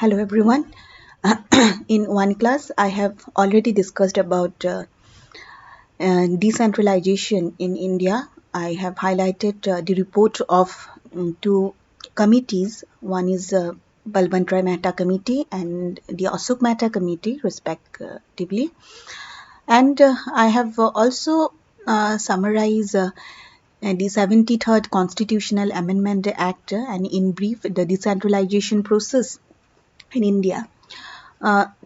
Hello everyone. In one class, I have already discussed about decentralization in India. I have highlighted the report of two committees. One is Balwant Mehta Committee and the Ashok Mehta Committee, respectively. And I have also summarized the 73rd Constitutional Amendment Act and in brief the decentralization process in India.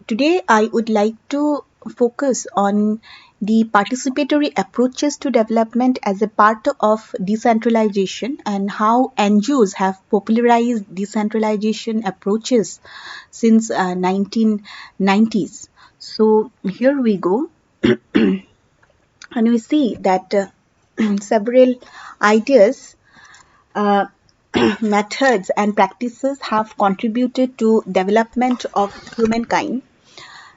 Today, I would like to focus on the participatory approaches to development as a part of decentralization and how NGOs have popularized decentralization approaches since 1990s. So here we go, and we see that several ideas uh, methods and practices have contributed to development of humankind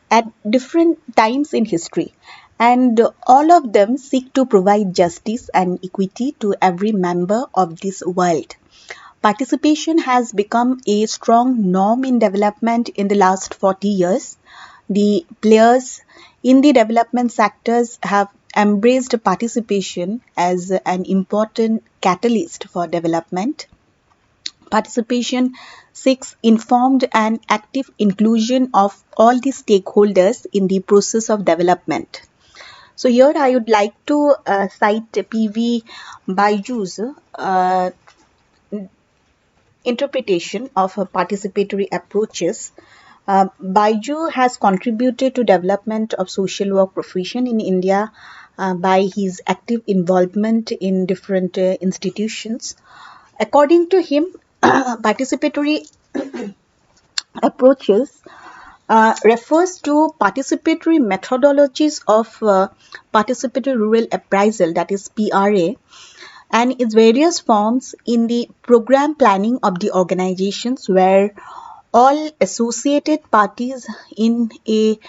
at different times in history, and all of them seek to provide justice and equity to every member of this world. Participation has become a strong norm in development in the last 40 years. The players in the development sectors have embraced participation as an important catalyst for development. Participation seeks informed and active inclusion of all the stakeholders in the process of development. So here I would like to cite P.V. Baiju's interpretation of participatory approaches. Baiju has contributed to development of social work profession in India by his active involvement in different institutions. According to him, participatory approaches refers to participatory methodologies of participatory rural appraisal, that is PRA, and its various forms in the program planning of the organizations where all associated parties in a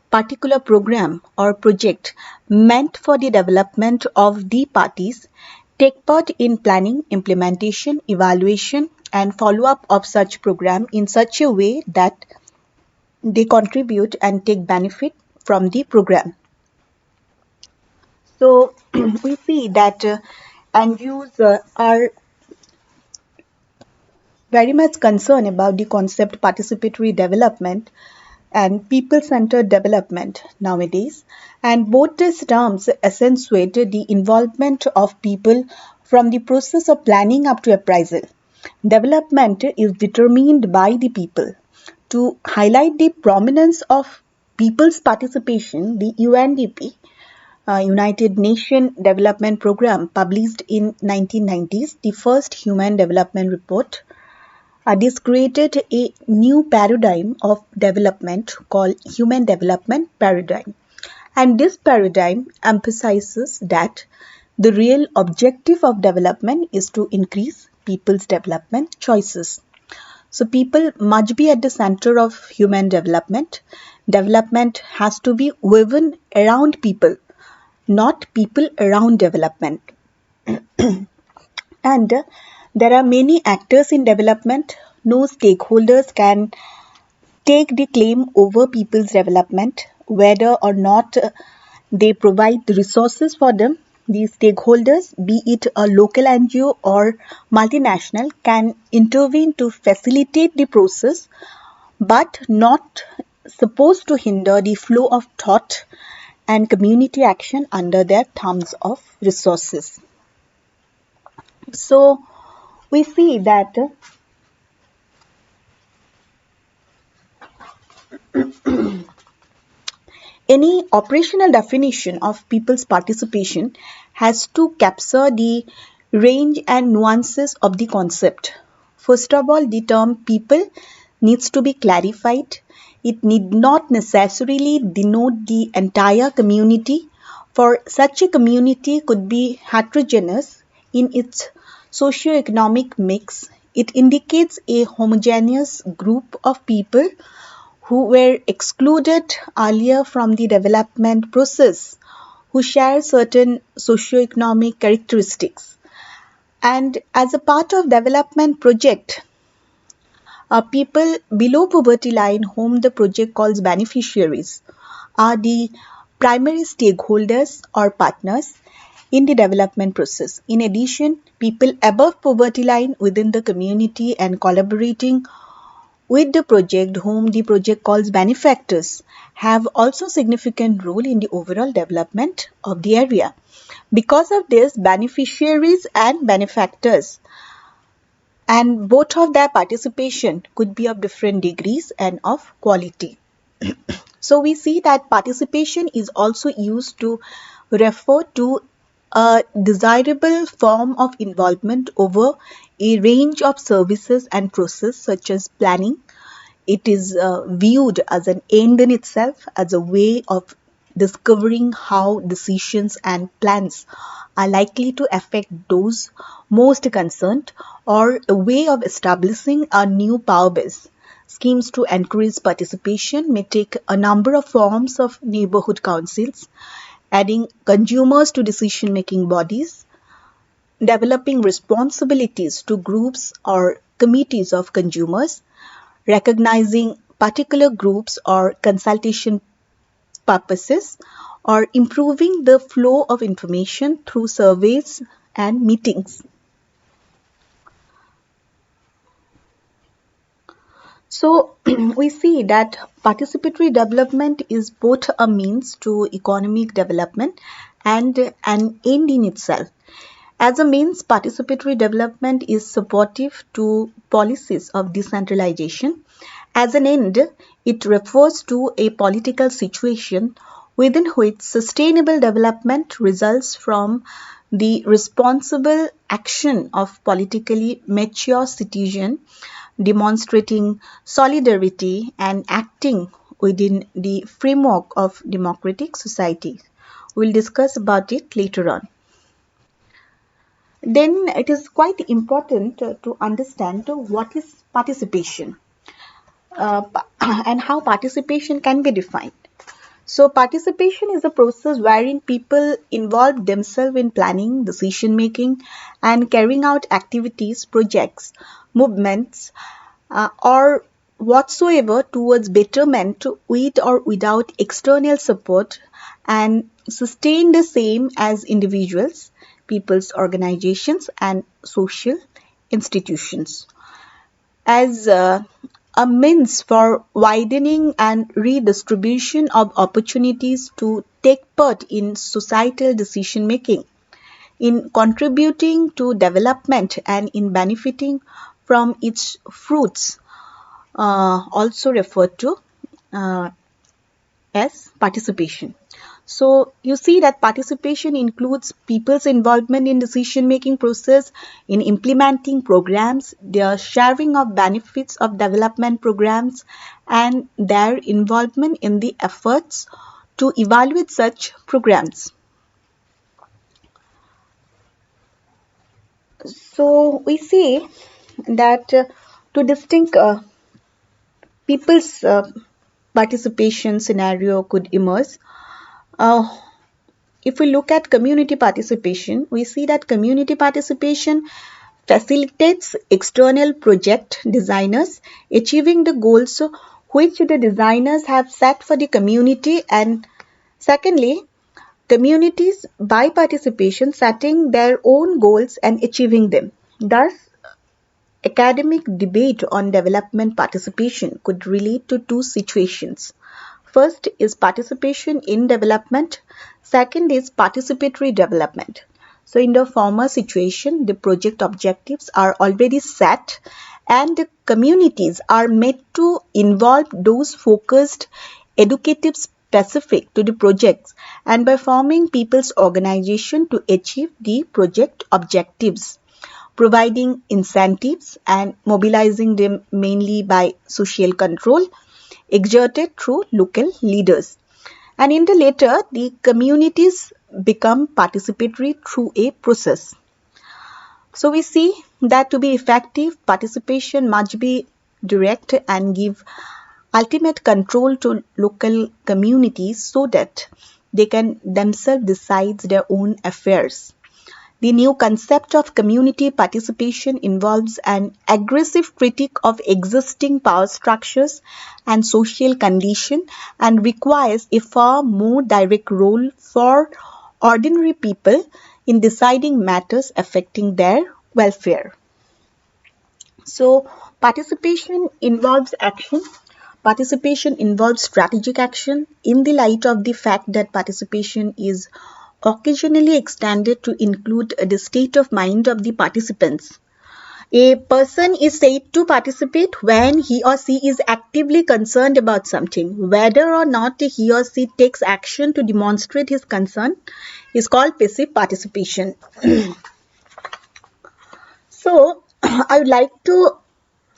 particular program or project meant for the development of the parties take part in planning, implementation, evaluation, and follow-up of such program in such a way that they contribute and take benefit from the program. So we see that NGOs are very much concerned about the concept participatory development and people-centered development nowadays. And both these terms accentuate the involvement of people from the process of planning up to appraisal. Development is determined by the people. To highlight the prominence of people's participation, the UNDP, United Nations Development Program, published in 1990s, the first Human Development Report, this created a new paradigm of development called Human Development Paradigm. And this paradigm emphasizes that the real objective of development is to increase people's development choices. So people must be at the center of human development. Development has to be woven around people, not people around development. And there are many actors in development. No stakeholders can take the claim over people's development, whether or not they provide the resources for them. These stakeholders, be it a local NGO or multinational, can intervene to facilitate the process, but not supposed to hinder the flow of thought and community action under their thumbs of resources. So we see that any operational definition of people's participation has to capture the range and nuances of the concept. First of all, the term people needs to be clarified. It need not necessarily denote the entire community, for such a community could be heterogeneous in its socio-economic mix. It indicates a homogeneous group of people who were excluded earlier from the development process, who share certain socio-economic characteristics. And as a part of development project, People below poverty line, whom the project calls beneficiaries, are the primary stakeholders or partners in the development process. In addition, people above poverty line within the community and collaborating with the project, whom the project calls benefactors, have also significant role in the overall development of the area. Because of this, beneficiaries and benefactors and both of their participation could be of different degrees and of quality. So we see that participation is also used to refer to a desirable form of involvement over a range of services and processes such as planning. It is viewed as an end in itself, as a way of discovering how decisions and plans are likely to affect those most concerned, or a way of establishing a new power base. Schemes to encourage participation may take a number of forms of neighborhood councils, adding consumers to decision-making bodies, developing responsibilities to groups or committees of consumers, recognizing particular groups or consultation purposes, or improving the flow of information through surveys and meetings. So we see that participatory development is both a means to economic development and an end in itself. As a means, participatory development is supportive to policies of decentralization. As an end, it refers to a political situation within which sustainable development results from the responsible action of politically mature citizens demonstrating solidarity and acting within the framework of democratic society. We'll discuss about it later on. Then it is quite important to understand what is participation and how participation can be defined. So, participation is a process wherein people involve themselves in planning, decision making, and carrying out activities, projects, movements, or whatsoever towards betterment with or without external support, and sustain the same as individuals, people's organizations, and social institutions. As a means for widening and redistribution of opportunities to take part in societal decision making, in contributing to development, and in benefiting from its fruits, also referred to uh, as participation. So you see that participation includes people's involvement in decision making process, in implementing programs, their sharing of benefits of development programs, and their involvement in the efforts to evaluate such programs. So we see that to distinct people's participation scenario could emerge. Uh, if we look at community participation, we see that community participation facilitates external project designers achieving the goals which the designers have set for the community, and secondly, communities by participation setting their own goals and achieving them. Thus, academic debate on development participation could relate to two situations. First is participation in development. Second is participatory development. So in the former situation, the project objectives are already set and the communities are made to involve those focused, educative specific to the projects, and by forming people's organization to achieve the project objectives, providing incentives and mobilizing them mainly by social control exerted through local leaders. And in the later, the communities become participatory through a process. So we see that to be effective, participation must be direct and give ultimate control to local communities so that they can themselves decide their own affairs. The new concept of community participation involves an aggressive critique of existing power structures and social condition and requires a far more direct role for ordinary people in deciding matters affecting their welfare. So, participation involves action. Participation involves strategic action in the light of the fact that participation is occasionally extended to include the state of mind of the participants. A person is said to participate when he or she is actively concerned about something. Whether or not he or she takes action to demonstrate his concern is called passive participation. So, I would like to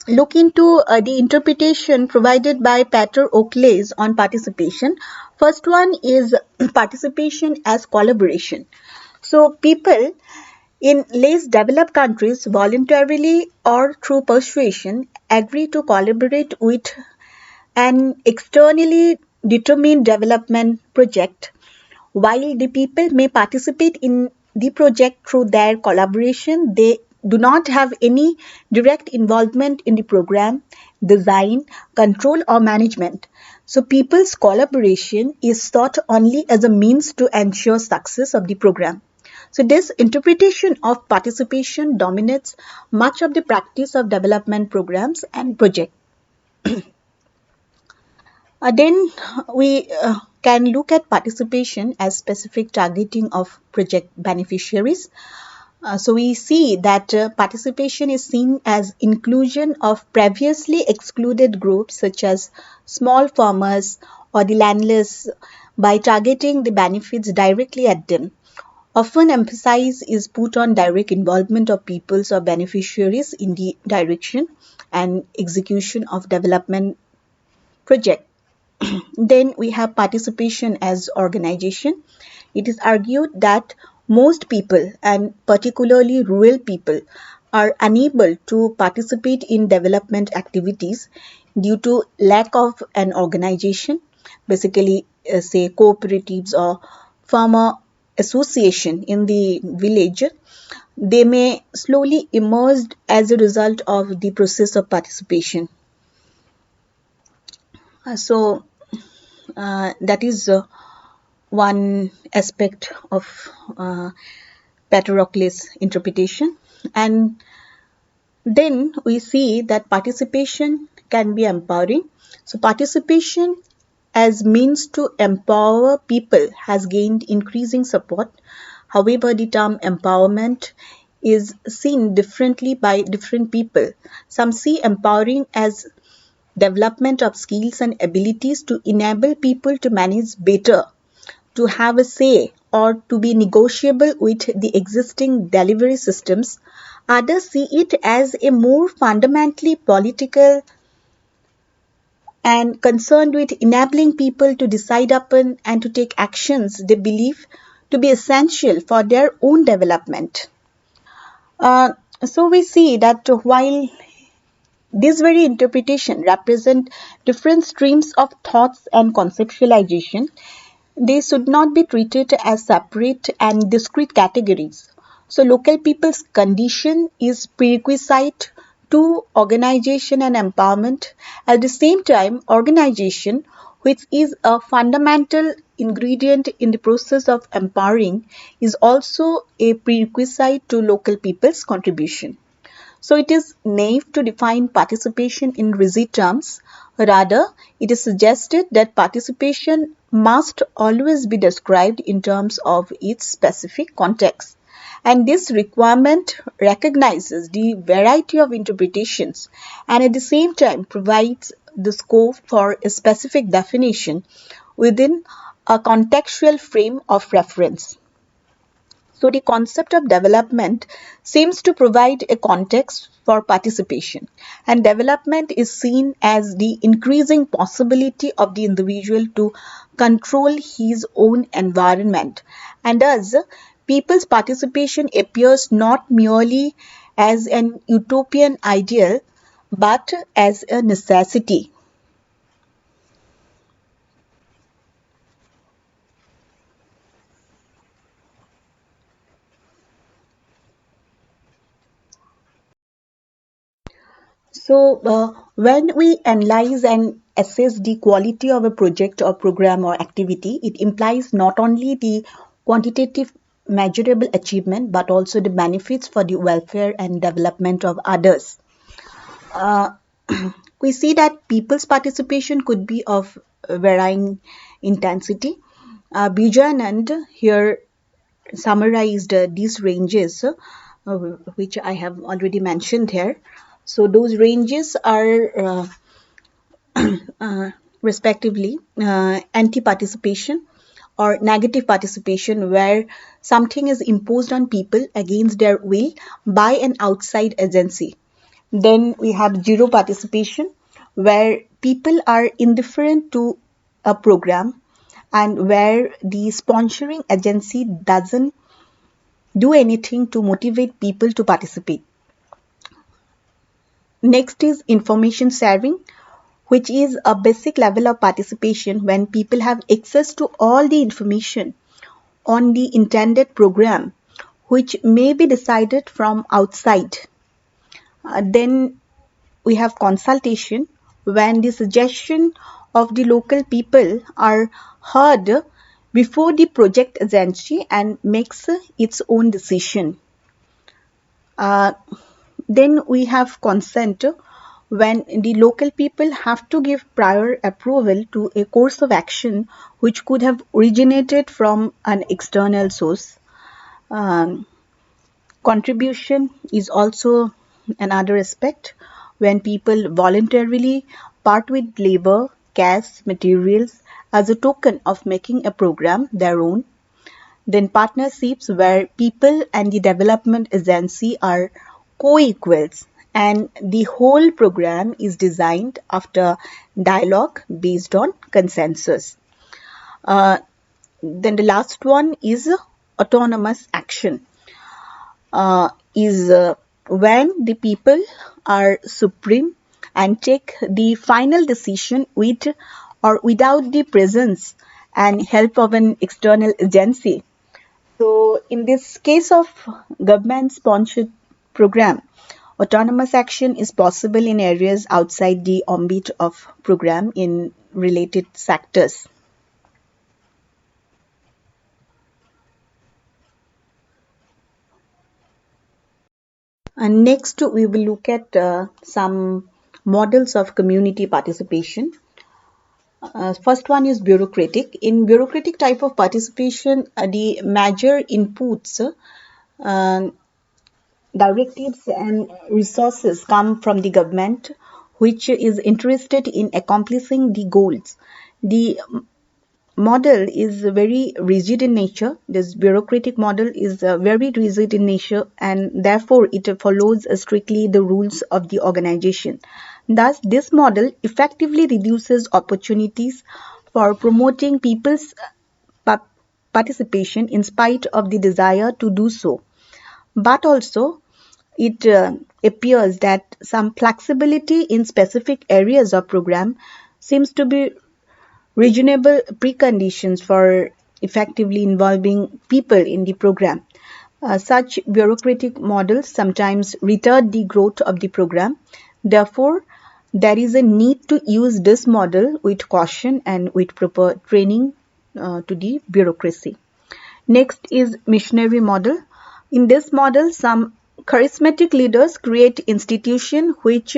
look into the interpretation provided by Peter Oakleys on participation. First one is participation as collaboration. So people in less developed countries voluntarily or through persuasion agree to collaborate with an externally determined development project. While the people may participate in the project through their collaboration, they do not have any direct involvement in the program, design, control, or management. So, people's collaboration is thought only as a means to ensure success of the program. So, this interpretation of participation dominates much of the practice of development programs and projects. Then we can look at participation as specific targeting of project beneficiaries. So we see that participation is seen as inclusion of previously excluded groups such as small farmers or the landless by targeting the benefits directly at them. Often emphasis is put on direct involvement of peoples or beneficiaries in the direction and execution of development project. Then we have participation as organization. It is argued that most people, and particularly rural people, are unable to participate in development activities due to lack of an organization, basically, say, cooperatives or farmer association in the village. They may slowly emerge as a result of the process of participation. So, that is one aspect of Patroclus' interpretation. And then we see that participation can be empowering. So participation as means to empower people has gained increasing support. However, the term empowerment is seen differently by different people. Some see empowering as development of skills and abilities to enable people to manage better, to have a say, or to be negotiable with the existing delivery systems. Others see it as a more fundamentally political and concerned with enabling people to decide upon and to take actions they believe to be essential for their own development. Uh, so we see that while this very interpretation represent different streams of thoughts and conceptualization, they should not be treated as separate and discrete categories. So local people's condition is prerequisite to organization and empowerment. At the same time, organization, which is a fundamental ingredient in the process of empowering, is also a prerequisite to local people's contribution. So it is naive to define participation in rigid terms. Rather, it is suggested that participation must always be described in terms of its specific context. And this requirement recognizes the variety of interpretations and at the same time provides the scope for a specific definition within a contextual frame of reference. So the concept of development seems to provide a context for participation, and development is seen as the increasing possibility of the individual to control his own environment. And thus, people's participation appears not merely as an utopian ideal but as a necessity. When we analyze and assess the quality of a project or program or activity, it implies not only the quantitative measurable achievement but also the benefits for the welfare and development of others. Uh, we see that people's participation could be of varying intensity. Bijanand here summarized these ranges, which I have already mentioned here. So those ranges are respectively anti-participation or negative participation, where something is imposed on people against their will by an outside agency. Then we have zero participation, where people are indifferent to a program and where the sponsoring agency doesn't do anything to motivate people to participate. Next is information sharing, which is a basic level of participation when people have access to all the information on the intended program, which may be decided from outside. Then we have consultation, when the suggestion of the local people are heard before the project agency and makes its own decision. Uh, then we have consent, when the local people have to give prior approval to a course of action which could have originated from an external source. Um, Contribution is also another aspect, when people voluntarily part with labor, cash, materials as a token of making a program their own. Then partnerships, where people and the development agency are co-equals and the whole program is designed after dialogue based on consensus. Uh, then the last one is autonomous action, is when the people are supreme and take the final decision with or without the presence and help of an external agency. So, in this case of government sponsored program, autonomous action is possible in areas outside the ambit of program in related sectors. And next, we will look at some models of community participation. First one is bureaucratic. In bureaucratic type of participation, the major inputs, uh, directives and resources come from the government, which is interested in accomplishing the goals. The model is very rigid in nature. This bureaucratic model is very rigid in nature, and therefore it follows strictly the rules of the organization. Thus, this model effectively reduces opportunities for promoting people's participation in spite of the desire to do so. But also, it appears that some flexibility in specific areas of program seems to be reasonable preconditions for effectively involving people in the program. Such bureaucratic models sometimes retard the growth of the program. Therefore, there is a need to use this model with caution and with proper training to the bureaucracy. Next is missionary model. In this model, some charismatic leaders create institutions which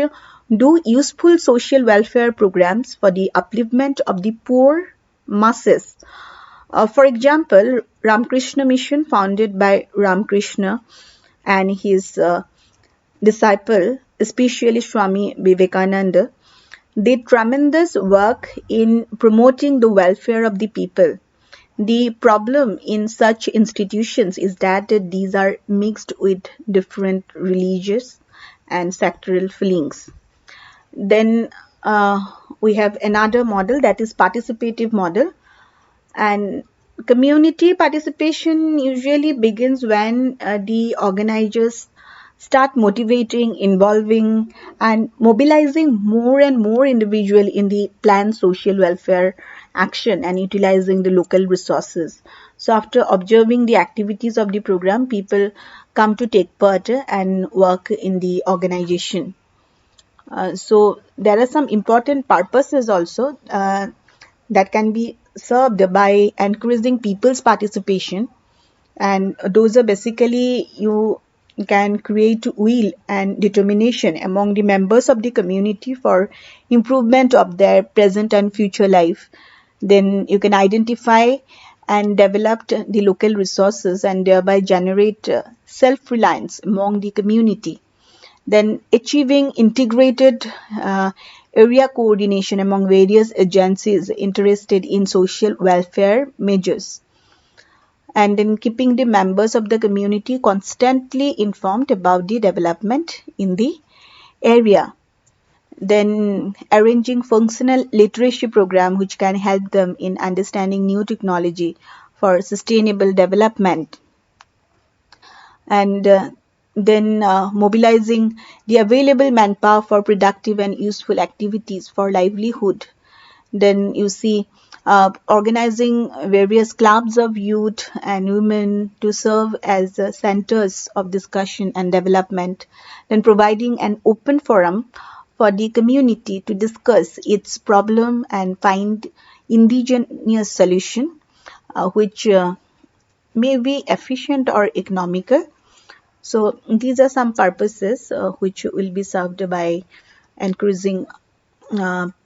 do useful social welfare programs for the upliftment of the poor masses. For example, Ramakrishna Mission, founded by Ramakrishna and his disciple, especially Swami Vivekananda, did tremendous work in promoting the welfare of the people. The problem in such institutions is that these are mixed with different religious and sectoral feelings. Then we have another model, that is participative model, and community participation usually begins when the organizers start motivating, involving, and mobilizing more and more individuals in the planned social welfare action and utilizing the local resources. So, after observing the activities of the program, people come to take part and work in the organization. So there are some important purposes also that can be served by increasing people's participation, and those are basically you can create will and determination among the members of the community for improvement of their present and future life. Then you can identify and develop the local resources and thereby generate self-reliance among the community. Then achieving integrated area coordination among various agencies interested in social welfare measures, and in keeping the members of the community constantly informed about the development in the area. Then arranging functional literacy program which can help them in understanding new technology for sustainable development, and then mobilizing the available manpower for productive and useful activities for livelihood. Then you see organizing various clubs of youth and women to serve as centers of discussion and development. Then providing an open forum for the community to discuss its problem and find indigenous solution which may be efficient or economical. So these are some purposes which will be served by increasing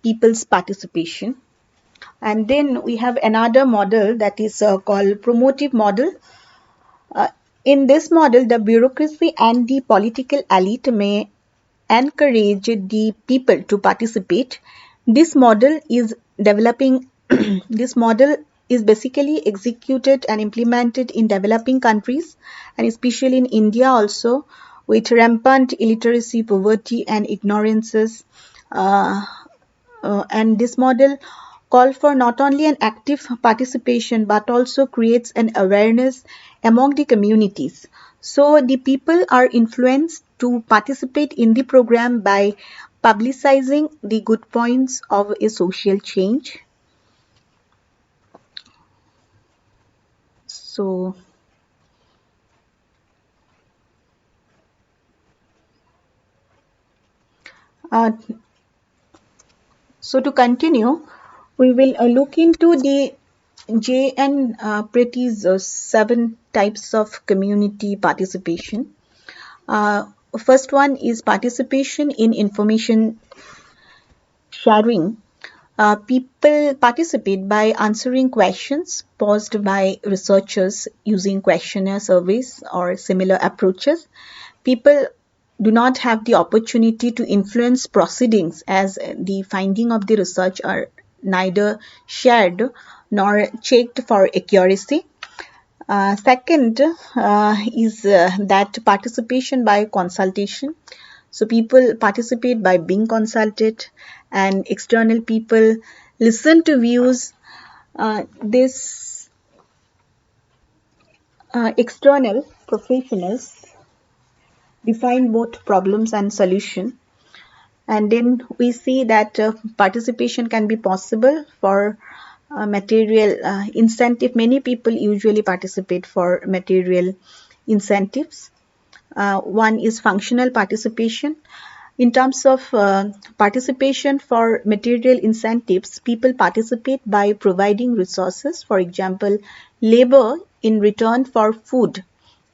people's participation. And then we have another model that is called promotive model. Uh, in this model, the bureaucracy and the political elite may encourage the people to participate. This model is developing, this model is basically executed and implemented in developing countries, and especially in India also, with rampant illiteracy, poverty, and ignorances. Uh, and this model call for not only an active participation but also creates an awareness among the communities. So the people are influenced to participate in the program by publicizing the good points of a social change. So, uh, so to continue, we will look into the J and Pretty's 7 types of community participation. Uh, First one is participation in information sharing. People participate by answering questions posed by researchers using questionnaire surveys or similar approaches. People do not have the opportunity to influence proceedings as the findings of the research are neither shared nor checked for accuracy. Second is that participation by consultation. So people participate by being consulted, and external people listen to views. This external professionals define both problems and solution. And then we see that participation can be possible for material incentive. Many people usually participate for material incentives. One is functional participation. In terms of participation for material incentives, people participate by providing resources, for example, labor in return for food,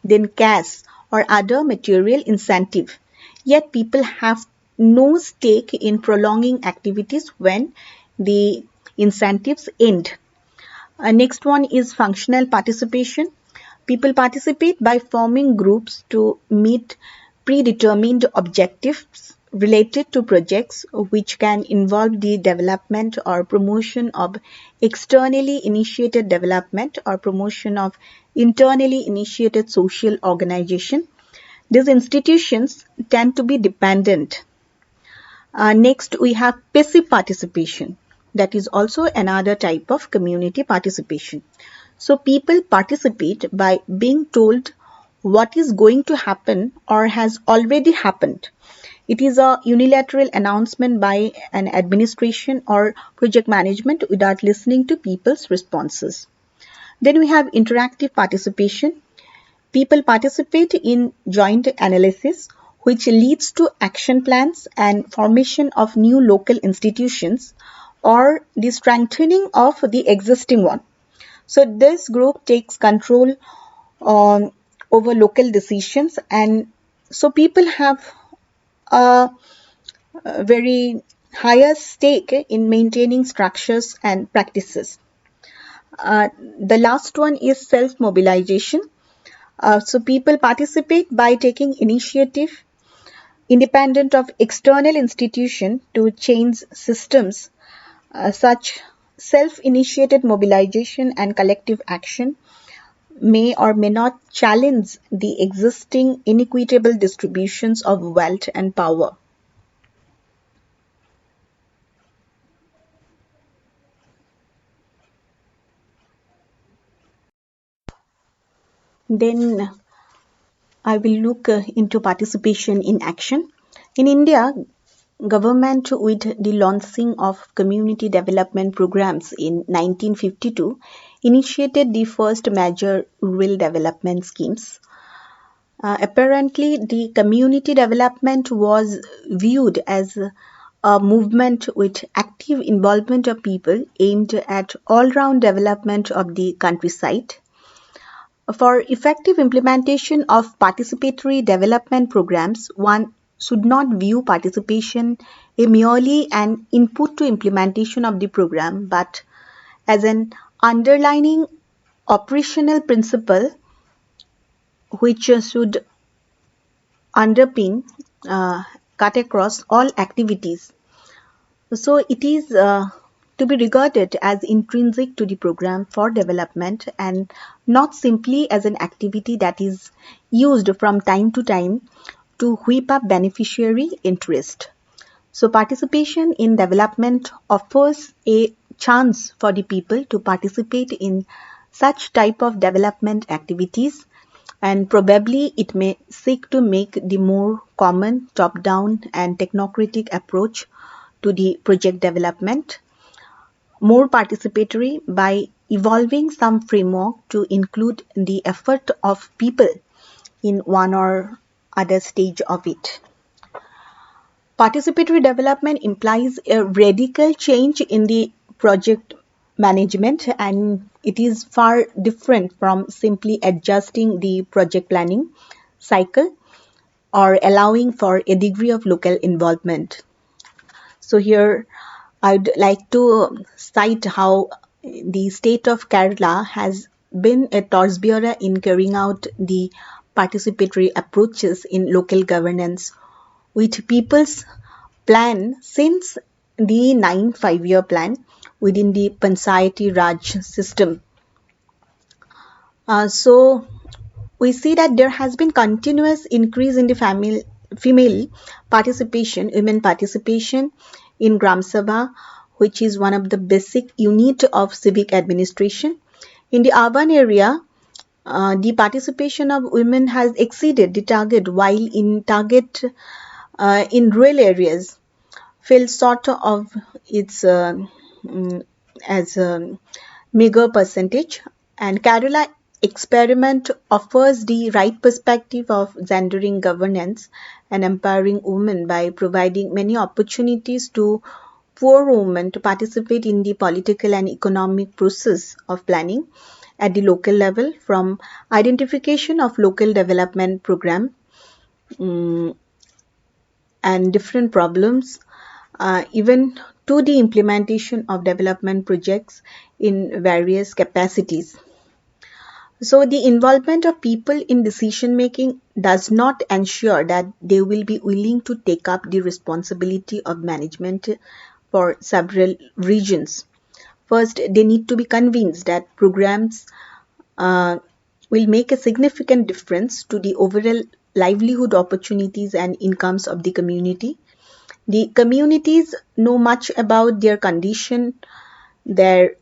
then cash or other material incentive. Yet people have no stake in prolonging activities when the incentives end. Next one is functional participation. People participate by forming groups to meet predetermined objectives related to projects which can involve the development or promotion of externally initiated development or promotion of internally initiated social organization. These institutions tend to be dependent. Next, we have passive participation. That is also another type of community participation. So people participate by being told what is going to happen or has already happened. It is a unilateral announcement by an administration or project management without listening to people's responses. Then we have interactive participation. People participate in joint analysis which leads to action plans and formation of new local institutions or the strengthening of the existing one. So this group takes control over local decisions, and so people have a, a very higher stake in maintaining structures and practices. The last one is self-mobilization. So people participate by taking initiative independent of external institution to change systems. Such self-initiated mobilization and collective action may or may not challenge the existing inequitable distributions of wealth and power. Then I will look into participation in action. In India, government with the launching of community development programs in 1952 initiated the first major rural development schemes. Apparently, the community development was viewed as a movement with active involvement of people aimed at all-round development of the countryside. For effective implementation of participatory development programs, one should not view participation as merely an input to implementation of the program, but as an underlying operational principle which should underpin, cut across all activities. So it is to be regarded as intrinsic to the program for development and not simply as an activity that is used from time to time to whip up beneficiary interest. So participation in development offers a chance for the people to participate in such type of development activities, and probably it may seek to make the more common top-down and technocratic approach to the project development more participatory by evolving some framework to include the effort of people in one or other stage of it. Participatory development implies a radical change in the project management, and it is far different from simply adjusting the project planning cycle or allowing for a degree of local involvement. So here I'd like to cite how the state of Kerala has been a torchbearer in carrying out the participatory approaches in local governance with people's plan since the 9 5-year plan within the Panchayati Raj system. So we see that there has been continuous increase in the female participation, women participation in Gram Sabha, which is one of the basic unit of civic administration. In the urban area, the participation of women has exceeded the target, while in rural areas fell short of its as a meager percentage. And Kerala experiment offers the right perspective of gendering governance and empowering women by providing many opportunities to poor women to participate in the political and economic process of planning at the local level, from identification of local development program and different problems, even to the implementation of development projects in various capacities. So the involvement of people in decision making does not ensure that they will be willing to take up the responsibility of management for several regions. First, they need to be convinced that programs uh, will make a significant difference to the overall livelihood opportunities and incomes of the community. The communities know much about their condition, their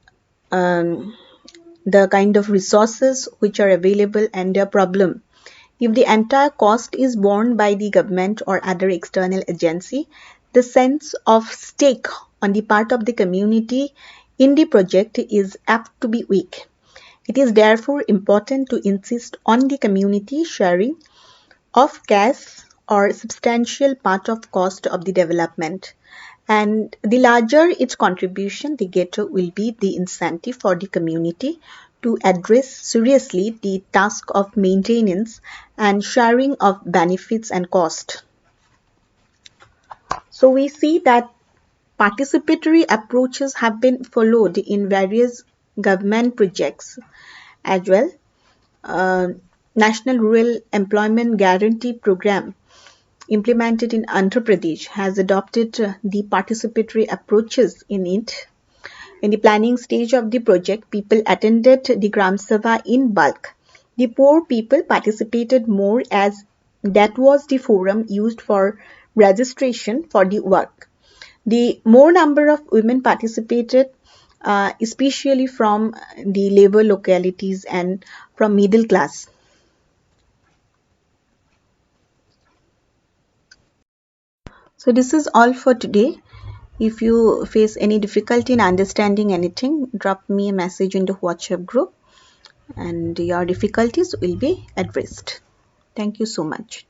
the kind of resources which are available and their problem. If the entire cost is borne by the government or other external agency, the sense of stake on the part of the community in the project is apt to be weak. It is therefore important to insist on the community sharing of cash or substantial part of cost of the development. And the larger its contribution, the greater will be the incentive for the community to address seriously the task of maintenance and sharing of benefits and cost. So we see that participatory approaches have been followed in various government projects as well. Uh, National Rural Employment Guarantee Program implemented in Andhra Pradesh has adopted the participatory approaches in it. In the planning stage of the project, people attended the Gram Sabha in bulk. The poor people participated more as that was the forum used for registration for the work. The more number of women participated, especially from the labor localities and from middle class. So this is all for today. If you face any difficulty in understanding anything, drop me a message in the WhatsApp group and your difficulties will be addressed. Thank you so much.